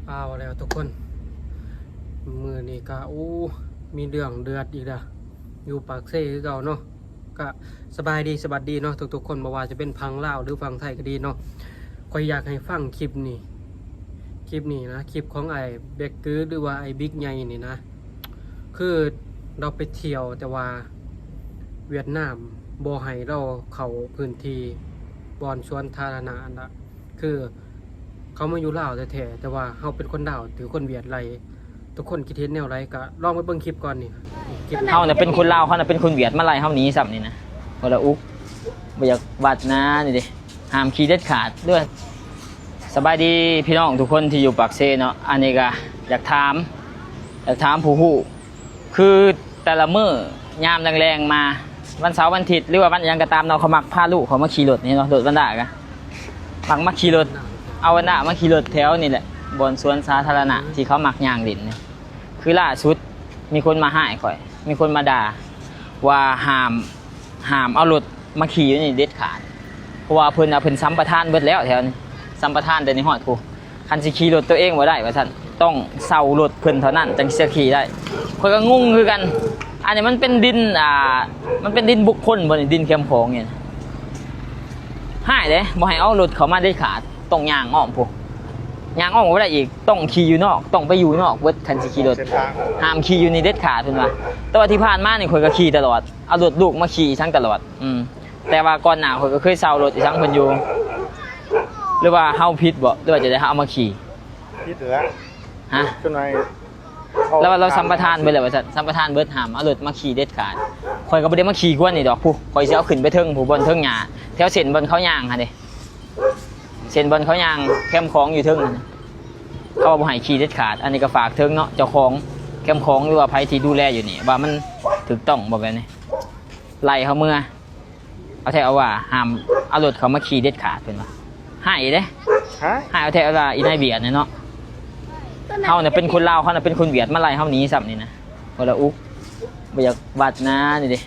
เอาแล้วทุกคนมือนี่ก็มีเรื่องเดือดอีกแล้วอยู่ปากเซ่คือเก่าเนาะก็สบายดีสบัดดีเนาะทุกๆคนบ่ว่าจะเป็นพังลาวหรือฟังไทยก็ดีเนาะก็อยากให้ฟังคลิปนี้นะคลิปของไอ้เบกเกอร์หรือว่าไอ้บิ๊กใหญ่นี่นะคือเราไปเที่ยวแต่ว่าเวียดนามบ่ให้เราเข้าพื้นที่บอนสวนสาธารณะอันละคือเขามาอยู่ลาวแท้ๆแต่ว่าเฮาเป็นคนลาวถือคนเวียดไรทุกคนคิดเห็นแนวไรก็ลองไปเบิ่งคลิปก่อนนี่คลิป เฮาน่ะเป็นคนลาวเขาน่ะเป็นคนเวียดมาไล่เฮาหนีซ้ำนี่นะบ่ละอุกบ่อยากวัดนะนี่ดิห้ามขี่เด็ดขาดด้วยสบายดีพี่น้องทุกคนที่อยู่ปากเซเนาะอันนี้ก็อยากถามผู้ฮู้คือแต่ละมื้อยามแรงๆมาวันเสาร์วันอาทิตย์หรือว่าวันหยังก็ตามเนาะเขามักพาลูกเขามาขี่รถนี่เนาะรถบรรดาก็มักมาขี่รถเอาวันหน้ามาขี่รถแถวนี่แหละบนสวนสาธารณะที่เขามักย่างดินนี่คือล่าสุดมีคนมาห้ายข่อยมีคนมาด่าว่าห้ามเอารถมาขี่นี่เด็ดขาดเพราะว่าเพิ่นสัมปทานเบิดแล้วแถวนี้สัมปทานแต่ในฮอดผู้คันสิขี่รถตัวเองบ่ได้ว่าซั่นต้องเซารถเพิ่นเท่านั้นจังสิขี่ได้ข่อยก็งงคือกันอันนี้มันเป็นดินมันเป็นดินบุคคลบ่นี่ดินแคมป์ของนี่ห้ายเด้บ่ให้เอารถเข้ามาเด็ดขาดต้องย่างอ้อมผู้ย่างอ้อมบ่ได้อีกต้องขี่อยู่นอกต้องไปอยู่นอกเบิดคันสิขี่รถห้ามขี่อยู่ในเด็ดขาดเพิ่นว่าแต่ว่าที่ผ่านมานี่ข่อยก็ขี่ตลอดเอารถลูกมาขี่ทั้งตลอดแต่ว่าก่อนหน้าข่อยก็เคยเซารถอีทั้งเพิ่นอยู่หรือว่าเฮาผิดบ่หรือว่าจะได้เอามาขี่ผิดแล้วฮะจนไงแล้วเราสัมปทานเบิดแล้วว่าซั่นสัมปทานเบิดห้ามเอารถมาขี่เด็ดขาดข่อยก็บ่ได้มาขี่กวนนี่ดอกผู้ข่อยสิเอาขึ้นไปเทิงผู้บนเทิงหญ้าแถวเส้นบนเขาย่างหั่นเด้เส้นบนเขาย่างแคมป์ของอยู่เทิงเขาบ่ให้ขี่เด็ดขาดอันนี้ก็ฝากเทิงเนาะเจ้าของแคมป์ของหรือว่าไผที่ดูแลอยู่นี่ว่ามันถูกต้องบ่แบบนี้ไล่เขาเมื่อเอาแท้เอาว่าห้ามเอารถเขามาขี่เด็ดขาดเพิ่นว่าให้เด้ให้เอาแท้เอาว่าอีนายเบียดเนาะเฮาเนี่ยเป็นคนลาวเขาน่ะเป็นคนเวียดมาไล่เฮาหนีซ้ำนี่นะบ่ละอุกบ่อยากวัดนะนี่ดิ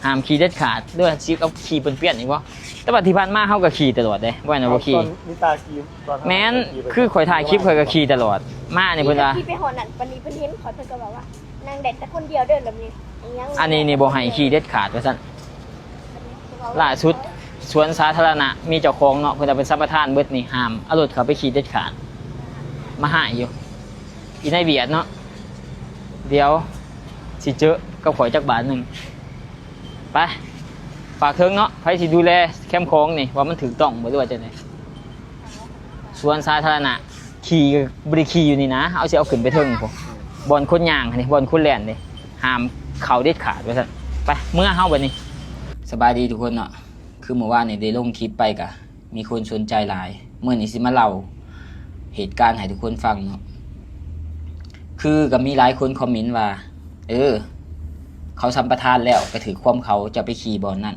ห้ามขี่เด็ดขาดด้วยสิเอาขี่เปี้ยนๆอีกบ่แต่ว่าที่ผ่านมาเฮาก็ขี่ตลอดเด้บ่แม่นบ่ขี่มีตาขี่แม่นคือข่อยถ่ายคลิปข่อยก็ขี่ตลอดมานี่เพิ่นว่าขี่ไปหอนั่นปานนี้เพิ่นเห็นขอเพิ่นก็บอกว่านางเด็ดแต่คนเดียวเดินแบบนี้อันนี้นี่บ่ให้ขี่เด็ดขาดว่าซั่นล่าสุดสวนสาธารณะมีเจ้าของเนาะเพิ่นเอาเป็นสัมปทานเบิดนี่ห้ามเอารถเขาไปขี่เด็ดขาดมาหายอยู่อีนายเบียดเนาะเดี๋ยวสิเจอกับข่อยจักบาทนึงไปฝากเทิงเนาะไผสิดูแลแคมป์ของนี่ว่ามันถูกต้องบ่หรือว่าจังได๋สวนสาธารณะขี่บ่ได้ขี่อยู่นี่นะเอาสิเอาขึ้นไปเทิงพุ่นบ่อนคนย่างนี่บ่อนคนแล่นนี่ห้ามเข้าเด็ดขาดว่าซั่นไปเมื่อเฮาบัดนี้สบายดีทุกคนเนาะคือเมื่อวานนี่ได้ลงคลิปไปก็มีคนสนใจหลายมื้อนี้สิมาเล่าเหตุการณ์ให้ทุกคนฟังเนาะคือก็มีหลายคนคอมเมนต์ว่าเขาสัมปทานแล้วไปถือความเขาจะไปขี่บอลนั่น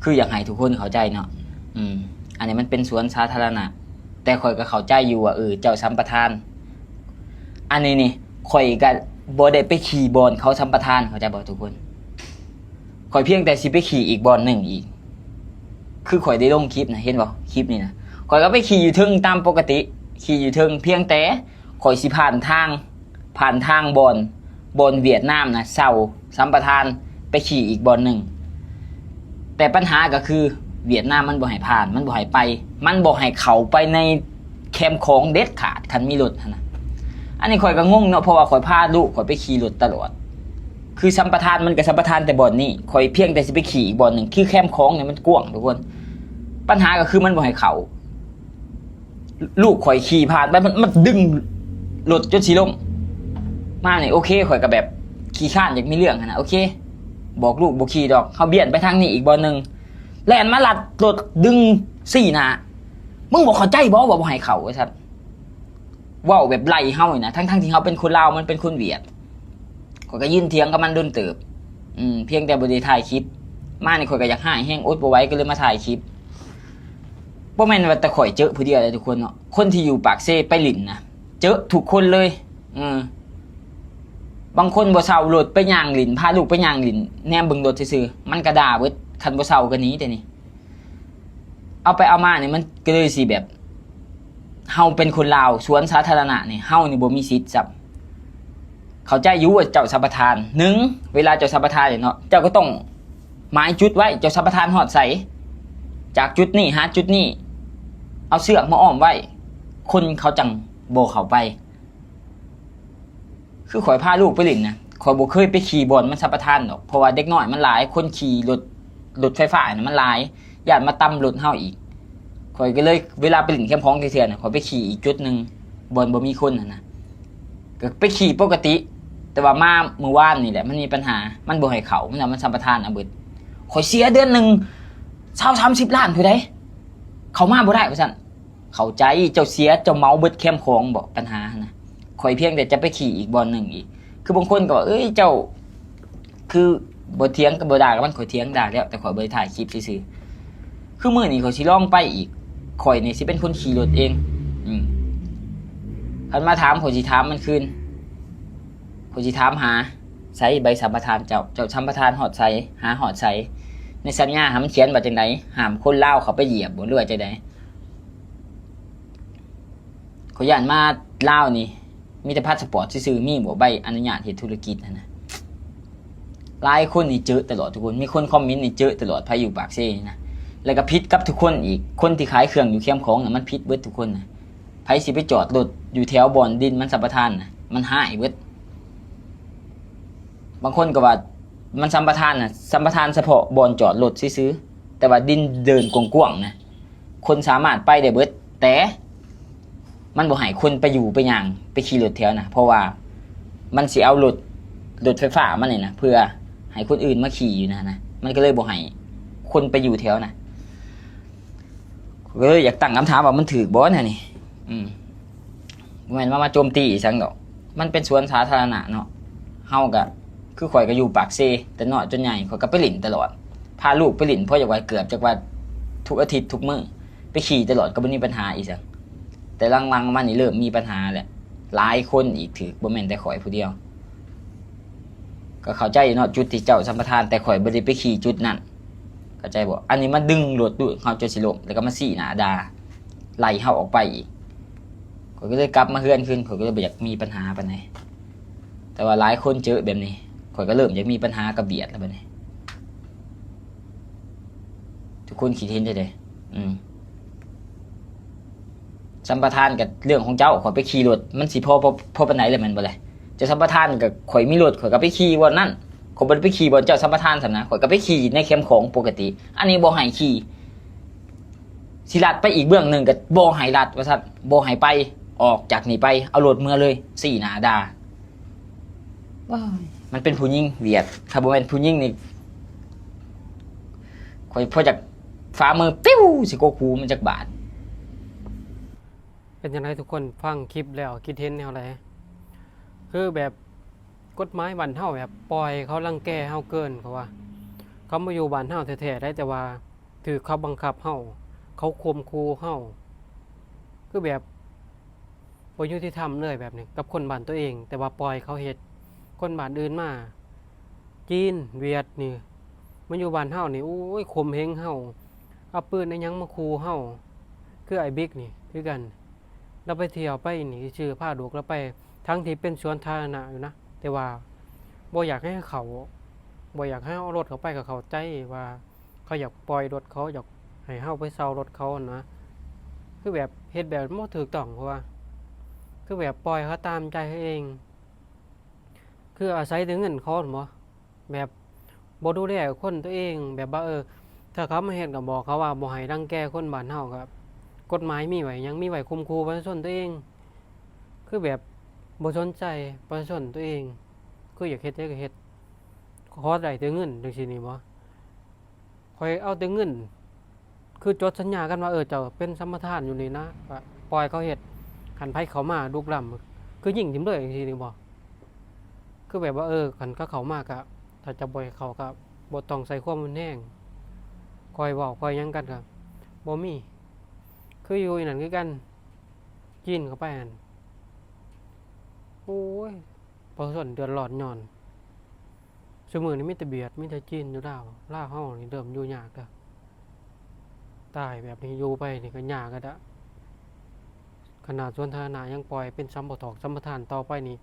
คืออยากให้ทุกคนเข้าใจเนาะอันนี้มันเป็นสวนสาธารณะแต่ข่อยก็เข้าใจอยู่ว่าเจ้าสัมปทานอันนี้นี่ข่อยก็บ่ได้ไปขี่บอลเขาสัมปทานเข้าใจบ่ทุกคนข่อยเพียงแต่สิไปขี่อีกบอลหนึ่งอีกคือข่อยได้ลงคลิปนะเห็นบ่คลิปนี่นะข่อยก็ไปขี่อยู่เทิงตามปกติขี่อยู่เทิงเพียงแต่ข่อยสิผ่านทางบอลเวียดนามนะเซาสัมปทานไปขี่อีกบอลหนึ่งแต่ปัญหาก็คือเวียดนามมันบ่ให้ผ่านมันบ่ให้ไปมันบ่ให้เข้าไปในแคมป์ของเด็ดขาดคันมีรถนะอันนี้ข่อยก็งงเนาะเพราะว่าข่อยพาลูกข่อยไปขี่รถตลอดคือสัมปทานมันก็สัมปทานแต่บอลนี่ข่อยเพียงแต่สิไปขี่อีกบอลหนึ่งคือแคมป์ของเนี่ยมันกว้างทุกคนปัญหาก็คือมันบ่ให้เข้าลูกข่อยขี่ผ่านไปมันดึงรถจนสิล้มมาเนี่ยโอเคข่อยก็แบบขี่ข้านอยากมีเรื่องนะโอเคบอกลูกบ่ขี่ดอกเขาเบี่ยนไปทางนี้อีกบอลนึงแล่นมาลัดรถดึง4หน้ามึงบ่เข้าใจบ่ว่าบ่ให้เข้าว่าซั่นเว้าแบบไล่เฮานี่นะทั้งที่เฮาเป็นคนลาวมันเป็นคนเวียดข่อยก็ยืนเถียงกับมันโดนเติบเพียงแต่บ่ได้ถ่ายคลิปมานี่ข่อยก็อยากหายแฮงอดบ่ไหวก็เลยมาถ่ายคลิปบ่แม่นว่าแต่ข่อยเจอผู้เดียวเลยทุกคนเนาะคนที่อยู่ปากเซ่ไปหลินนะเจอทุกคนเลยบางคนบ่เซารถไปย่างหลินพาลูกไปย่างหลินแนมเบิ่งรถซื่อๆมันก็ด่าเบิดคันบ่เซาก็หนีแต่นี่เอาไปเอามานี่มันก็เลยสิแบบ เฮาเป็นคนลาวสวนสาธารณะนี่เฮานี่บ่มีสิทธิ์จับเข้าใจอยู่ว่าเจ้าสัมปทานหนึ่งเวลาเจ้าสัมปทานเนี่ยเนาะเจ้าก็ต้องหมายจุดไว้เจ้าสัมปทานฮอดใสจากจุดนี้หาจุดนี้เอาเสือกมาอ้อมไว้คนเขาจังบ่เข้าไปคือข่อยพาลูกไปเล่นนะข่อยบ่เคยไปขี่บอลมันสัมปทานดอกเพราะว่าเด็กน้อยมันหลายคนขี่รถไฟฟ้าน่ะมันหลายญาติมาตำรถเฮาอีกข่อยก็เลยเวลาไปเล่นแคมป์ของเทื่อๆน่ะข่อยไปขี่อีกจุดนึงบอลบ่มีคนน่ะนะก็ไปขี่ปกติแต่ว่ามามื้อวานนี่แหละมันมีปัญหามันบ่ให้เข้ามันสัมปทานเอาเบิดข่อยเสียเดือนนึง20-30 ล้านผู้ใดเข้ามาบ่ได้ว่าซั่นเข้าใจเจ้าเสียเจ้าเมาเบิดแคมป์ของบ่ปัญหานะข่อยเพียงแต่จะไปขี่อีกบอลนึงอีกคือบางคนก็ว่าเอ้ยเจ้าคือบ่เถียงกับบ่ด่ากับมันข่อยเถียงด่าแล้วแต่ข่อยบ่ได้ถ่ายคลิปซื่อๆคือมื้อนี้ข่อยสิลองไปอีกข่อยนี่สิเป็นคนขี่รถเองคันมาถามข่อยสิถามมันคืนข่อยสิถามหาใช้ใบสัมปทานเจ้าสัมปทานฮอดไสหาฮอดไสในสัญญามันเขียนว่าจังได๋ห้ามคนลาวเข้าไปเหยียบบ่หรือว่าจังได๋ข่อยย่านมาลาวนี่มีแต่พาสปอร์ตซื่อๆมีบ่ใบอนุญาตเฮ็ดธุรกิจนะหลายคนนี่เจอตลอดทุกคนมีคนคอมเมนต์นี่เจอตลอดภายอยู่ปากเซ่นะแล้วก็ผิดกับทุกคนอีกคนที่ขายเครื่องอยู่แคมป์ของน่ะมันผิดเบิดทุกคนนะไผสิไปจอดรถอยู่แถวบ่อนดินมันสัมปทานน่ะมันหายเบิดบางคนก็ว่ามันสัมปทานน่ะสัมปทานเฉพาะบ่อนจอดรถซื่อๆแต่ว่าดินเดินกว้างๆนะคนสามารถไปได้เบิดแต่มันบ่ให้คนไปอยู่ไปย่างไปขี่รถแถวนะเพราะว่ามันสิเอารถไฟฟ้ามันนี่นะเพื่อให้คนอื่นมาขี่อยู่นะมันก็เลยบ่ให้คนไปอยู่แถวนะก็เลยอยากตั้งคำถามว่ามันถูกบ่เนี่ยนี่บ่แม่นว่ามาโจมตีอีสังดอกมันเป็นสวนสาธารณะเนาะเฮาก็คือข่อยก็อยู่ปากเซแต่น้อยจนใหญ่ข่อยก็ไปเล่นตลอดพาลูกไปเล่นเพราะอยากว่าเกือบจักว่าทุกอาทิตย์ทุกมื้อไปขี่ตลอดก็บ่มีปัญหาอีสังแต่หลังๆมานี่เริ่มมีปัญหาแหละหลายคนอีกถือบ่แม่นแต่ข่อยผู้เดียวก็เข้าใจเนาะจุดที่เจ้าสัมปทานแต่ข่อยบ่ได้ไปขี่จุดนั้นเข้าใจบ่อันนี้มันดึงรถดูเฮาจนสิล้มแล้วก็มาซี้หน้าด่าไล่เฮาออกไปอีกข่อยก็เลยกลับมาเฮือนขึ้นข่อยก็เลยบ่อยากมีปัญหาปานใดแต่ว่าหลายคนเจอแบบนี้ข่อยก็เริ่มอยากมีปัญหากับเบียดแล้วบัดนี้ทุกคนคิดเห็นได้เด้สัมปทานกับเรื่องของเจ้าข่อยไปขี่รถมันสิพอปานไหนเลยแม่นบ่ล่ะจะสัมปทานกับข่อยมีรถข่อยก็ไปขี่บ่นั่นข่อยบ่ได้ไปขี่บ่เจ้าสัมปทานซั่นนะข่อยก็ไปขี่ในแคมป์ของปกติอันนี้บ่ให้ขี่สิลัดไปอีกเบื้องนึงก็บ่ให้ลัดว่าซั่นบ่ให้ไปออกจากนี่ไปเอารถเมื่อเลยสี่หน้าด่าว้ายมันเป็นผู้หญิงเวียดถ้าบ่แม่นผู้หญิงนี่ข่อยพอจากฝ่ามือปิ้วสิโกคูมันจักบาทเป็นยังไงทุกคนฟังคลิปแล้วคิดเห็นแนวไหนคือแบบกฎหมายบ้านเฮาแบบปล่อยเขารังแกเฮาเกินเขาว่าเขามาอยู่บ้านเฮาแท้ๆได้แต่ว่าถือเขาบังคับเฮาเขาข่มขู่เฮาคือแบบบ่ยุติธรรมเลยแบบนี้กับคนบ้านตัวเองแต่ว่าปล่อยเขาเฮ็ดคนบ้านอื่นมาจีนเวียดนี่มันอยู่บ้านเฮานี่โอ้ยข่มเหงเฮาเอาปืนไอ้หยังมาขู่เฮาคือไอ้บิ๊กนี่คือกันเราไปเที่ยวไปนี่ชื่อพาลูกเราไปทั้งที่เป็นสวนสาธารณะอยู่นะแต่ว่าบ่อยากให้เขาบ่อยากให้เอารถเขาไปกับเขาใจว่าเขาอยากปล่อยรถเขาอยากให้เฮาไปเซารถเขานะคือแบบเฮ็ดแบบบ่ถูกต้องเพราะว่าคือแบบปล่อยเขาตามใจเขาเองคืออาศัยถึงเงินเขาบ่แบบบ่ดูแลคนตัวเองแบบว่าถ้าเขามาเฮ็ดก็บอกเขาว่าบ่ให้รังแกคนบ้านเฮาครับกฎหมายมีไว้ยังมีไว้คุมขู่ประชาชนตัวเองคือแบบบ่สนใจประชาชนตัวเองคืออยากเฮ็ดได้ก็เฮ็ดขอได้แต่เงินจังซี่นี่บ่ข่อยเอาแต่เงินคือจดสัญญากันว่าเจ้าเป็นสัมปทานอยู่นี่นะว่าปล่อยเขาเฮ็ดคันไผเข้ามาลุกล้ำคือยิงทิ่มเลยจังซี่นี่บ่คือแบบว่าคันเขามาก็ถ้าจะบ่ให้เขาก็บ่ต้องใส่ความรุนแรงคอยเว้าคอยหยังกันก็บ่มีคืออยู่นั่นคือกันกินเข้าไปนั่นโอ้ยประชาชนเดือดร้อนย้อนซุมื้อนี้มีแต่เบียดมีแต่จีนอยู่ลาวเฮานี่เริ่มอยู่ยากแล้วตายแบบนี้อยู่ไปนี่ก็ยากก็ดะ ขนาดสวนสาธารณะยังปล่อยเป็นสัมปทานสัมปทานต่อไปนี่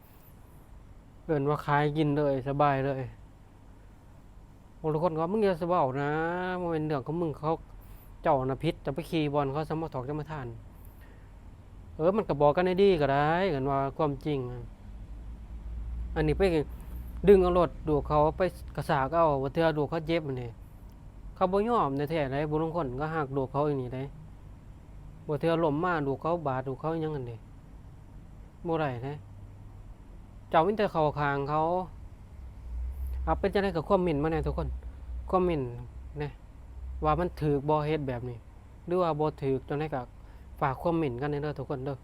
เอิ้นว่าขายกินเลยสบายเลยบางคนก็มึงอย่าสะเบ้านะมันเป็นเรื่องของมึงเขาเจ้าน่ะพิษจะไปขี่บอลเขาสัมปทานสัมปทานมันก็บอกกันได้ดีก็ได้กันว่าความจริงอันนี้ไปดึงเอารถดูเขาไปกระสากเอาว่าเทื่อดูเขาเจ็บมันนี่เขาบ่ยอมในแท้ๆได้บางคนก็หักดูเขาอย่างนี้ได้บ่เทื่อล้มมาดูเขาบาดดูเขาหยังกันนี่บ่ได้นะเจ้ามีแต่เข้าข้างเขาเป็นจังได๋ก็คอมเมนต์มาแหน่ทุกคนคอมเมนต์นะว่ามันถูกบ่เฮ็ดแบบนี้หรือว่าบ่ถูกจังได๋ก็ฝากคอมเมนต์กันเด้อทุกคนเด้อ